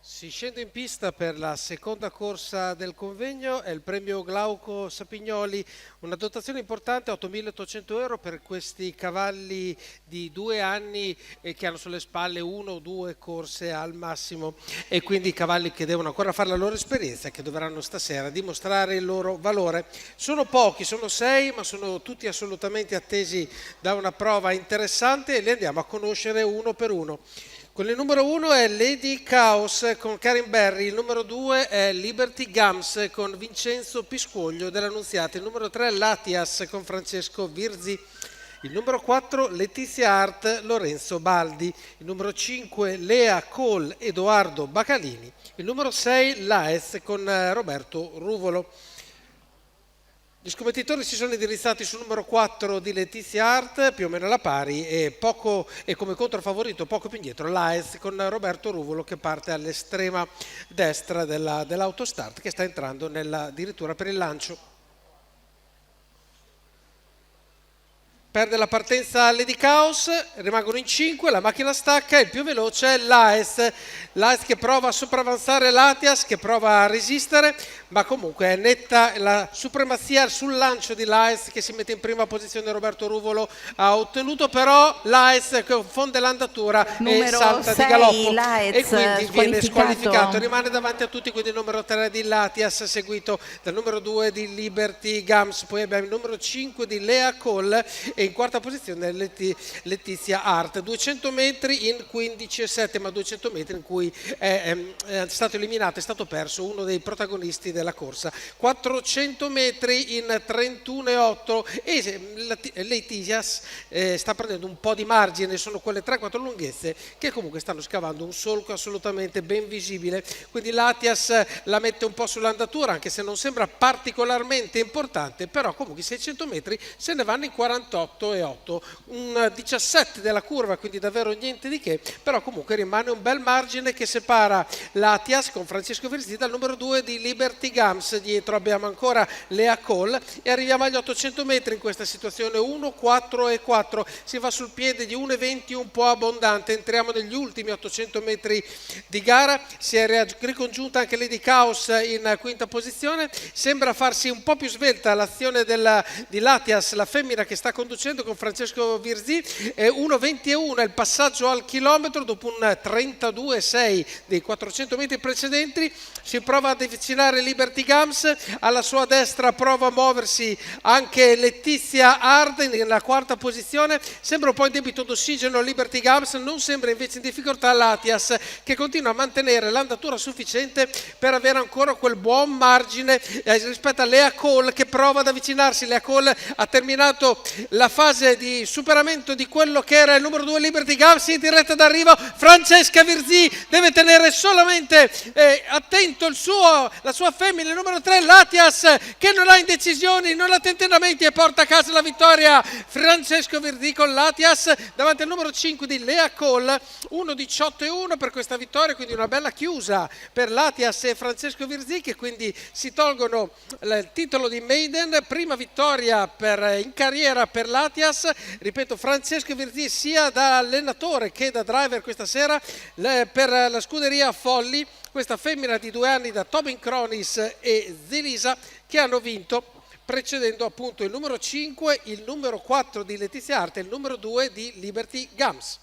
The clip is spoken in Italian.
Si scende in pista per la seconda corsa del convegno, è il premio Glauco Sapignoli, una dotazione importante, 8.800 euro per questi cavalli di 2 anni che hanno sulle spalle 1 o 2 corse al massimo e quindi cavalli che devono ancora fare la loro esperienza, che dovranno stasera dimostrare il loro valore. Sono pochi, sono 6, ma sono tutti assolutamente attesi da una prova interessante e li andiamo a conoscere uno per uno. Con il numero 1 è Lady Chaos con Karin Berry, il numero 2 è Liberty Gums con Vincenzo Piscoglio dell'Annunziata, il numero 3 è Latias con Francesco Virzi, il numero 4 Letizia Art Lorenzo Baldi, il numero 5 Lea Cole Edoardo Bacalini, il numero 6 Laez con Roberto Ruvolo. Gli scommettitori si sono indirizzati sul numero 4 di Letizia Art, più o meno alla pari, e come controfavorito poco più indietro Laez con Roberto Ruvolo che parte all'estrema destra dell'autostart che sta entrando addirittura per il lancio. Perde la partenza Lady Chaos, rimangono in 5, la macchina stacca, il più veloce è Laez che prova a sopravanzare Latias, che prova a resistere, ma comunque è netta la supremazia sul lancio di Laez che si mette in prima posizione. Roberto Ruvolo ha ottenuto però Laez confonde l'andatura e salta di galoppo e quindi viene squalificato, rimane davanti a tutti, quindi il numero 3 di Latias seguito dal numero 2 di Liberty Gums, poi abbiamo il numero 5 di Lea Cole e in quarta posizione Letizia Art, 200 metri in 15,7, ma 200 metri in cui è stato eliminato, è stato perso uno dei protagonisti della corsa, 400 metri in 31,8 e Letizia sta prendendo un po' di margine, sono quelle 3-4 lunghezze che comunque stanno scavando un solco assolutamente ben visibile, quindi Latias la mette un po' sull'andatura anche se non sembra particolarmente importante, però comunque 600 metri se ne vanno in 48,8, un 17 della curva, quindi davvero niente di che, però comunque rimane un bel margine che separa Latias con Francesco Virzi dal numero 2 di Liberty Gums. Dietro abbiamo ancora Lea Cole e arriviamo agli 800 metri in questa situazione 1,4,4, si va sul piede di 1,20 un po' abbondante, entriamo negli ultimi 800 metri di gara, si è ricongiunta anche Lady Chaos in quinta posizione, sembra farsi un po' più svelta l'azione di Latias, la femmina che sta conducendo con Francesco Virzi, 1,21 è il passaggio al chilometro dopo un 32,6 dei 400 metri precedenti, si prova ad avvicinare Liberty Gums, alla sua destra prova a muoversi anche Letizia Art nella quarta posizione, sembra un po' in debito d'ossigeno Liberty Gums, non sembra invece in difficoltà Latias che continua a mantenere l'andatura sufficiente per avere ancora quel buon margine rispetto a Lea Cole che prova ad avvicinarsi. Lea Cole ha terminato la fase di superamento di quello che era il numero 2 Liberty Gums, in diretta d'arrivo Francesca Virzi, deve tenere solamente attento la sua femmina, il numero 3 Latias che non ha indecisioni, non ha tentennamenti e porta a casa la vittoria. Francesco Virzi con Latias davanti al numero 5 di Lea Cole, 1,18,1 per questa vittoria, quindi una bella chiusa per Latias e Francesco Virzi che quindi si tolgono il titolo di Maiden, prima vittoria in carriera per Latias, ripeto Francesco Virzi sia da allenatore che da driver questa sera per la scuderia Folli, questa femmina di 2 anni da Tobin Cronis e Zelisa che hanno vinto precedendo appunto il numero 5, il numero 4 di Letizia Arte e il numero 2 di Liberty Gums.